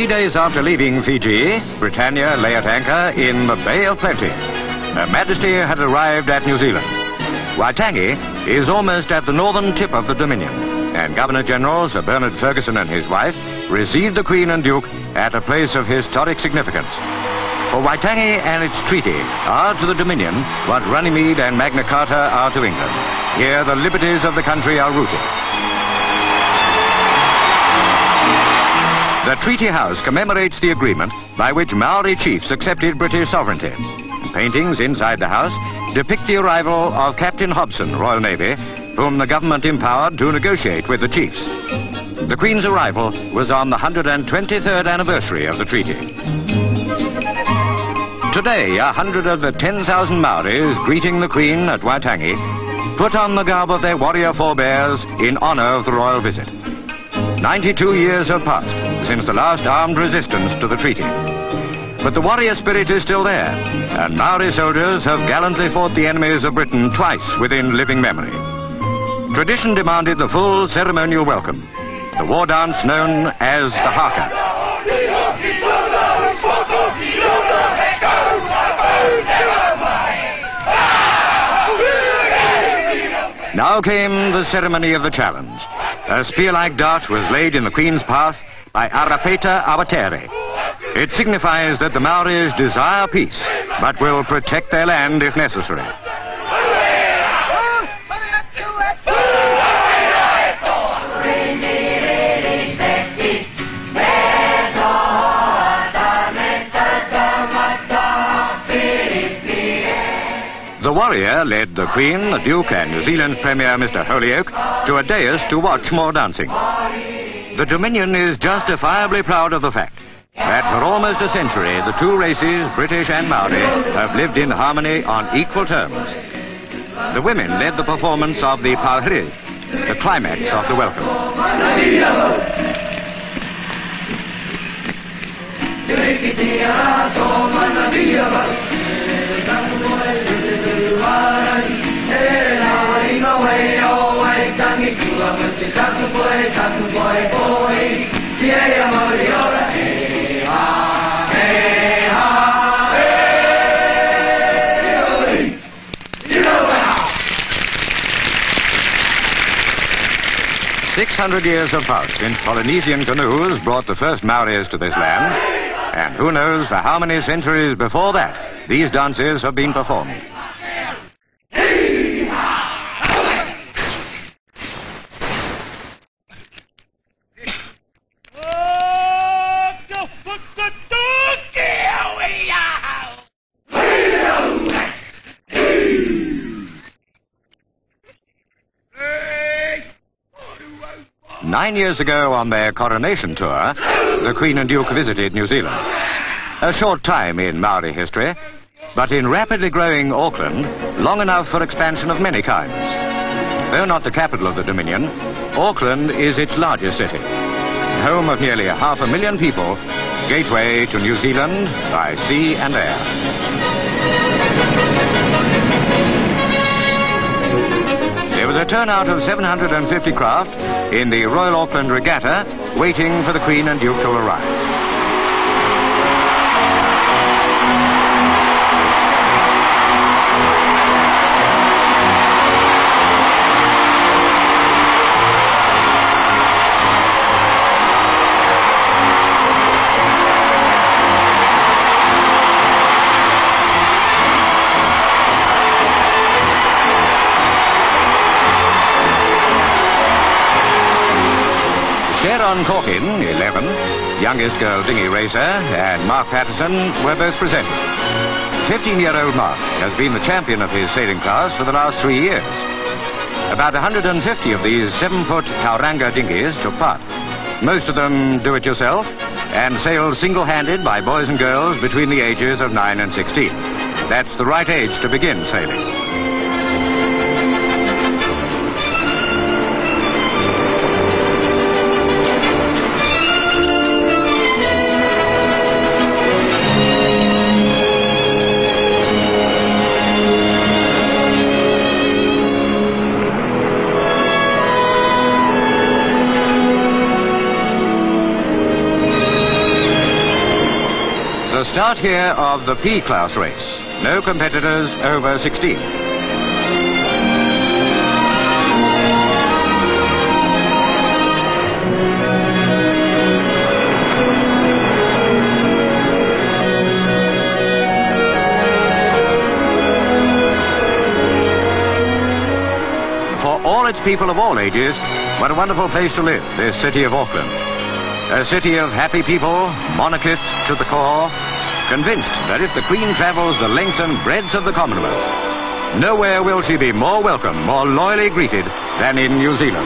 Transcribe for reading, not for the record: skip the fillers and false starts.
3 days after leaving Fiji, Britannia lay at anchor in the Bay of Plenty. Her Majesty had arrived at New Zealand. Waitangi is almost at the northern tip of the Dominion, and Governor-General Sir Bernard Ferguson and his wife received the Queen and Duke at a place of historic significance. For Waitangi and its treaty are to the Dominion what Runnymede and Magna Carta are to England. Here the liberties of the country are rooted. The Treaty House commemorates the agreement by which Maori chiefs accepted British sovereignty. Paintings inside the house depict the arrival of Captain Hobson, Royal Navy, whom the government empowered to negotiate with the chiefs. The Queen's arrival was on the 123rd anniversary of the treaty. Today, 100 of the 10,000 Maoris greeting the Queen at Waitangi put on the garb of their warrior forebears in honor of the royal visit. 92 years have passed since the last armed resistance to the treaty. But the warrior spirit is still there, and Maori soldiers have gallantly fought the enemies of Britain twice within living memory. Tradition demanded the full ceremonial welcome, the war dance known as the haka. Now came the ceremony of the challenge. A spear-like dart was laid in the Queen's path by Arapeta Awatere. It signifies that the Maoris desire peace, but will protect their land if necessary. The warrior led the Queen, the Duke and New Zealand Premier Mr. Holyoake to a dais to watch more dancing. The Dominion is justifiably proud of the fact that for almost a century the two races, British and Maori, have lived in harmony on equal terms. The women led the performance of the Pahiri, the climax of the welcome. "600 years have passed since Polynesian canoes brought the first Maoris to this land, and who knows for how many centuries before that these dances have been performed. Nine years ago, on their coronation tour, the Queen and Duke visited New Zealand. A short time in Maori history, but in rapidly growing Auckland, long enough for expansion of many kinds. Though not the capital of the Dominion, Auckland is its largest city, home of nearly 500,000 people, gateway to New Zealand by sea and air. There was a turnout of 750 craft in the Royal Auckland Regatta, waiting for the Queen and Duke to arrive. Sharon Corkin, 11, youngest girl dinghy racer, and Mark Patterson were both presented. 15-year-old Mark has been the champion of his sailing class for the last 3 years. About 150 of these 7-foot Tauranga dinghies took part. Most of them do-it-yourself and sailed single-handed by boys and girls between the ages of 9 and 16. That's the right age to begin sailing. Start here of the P-class race. No competitors over 16. For all its people of all ages, what a wonderful place to live, this city of Auckland. A city of happy people, monarchists to the core, convinced that if the Queen travels the length and breadth of the Commonwealth, nowhere will she be more welcome, more loyally greeted than in New Zealand.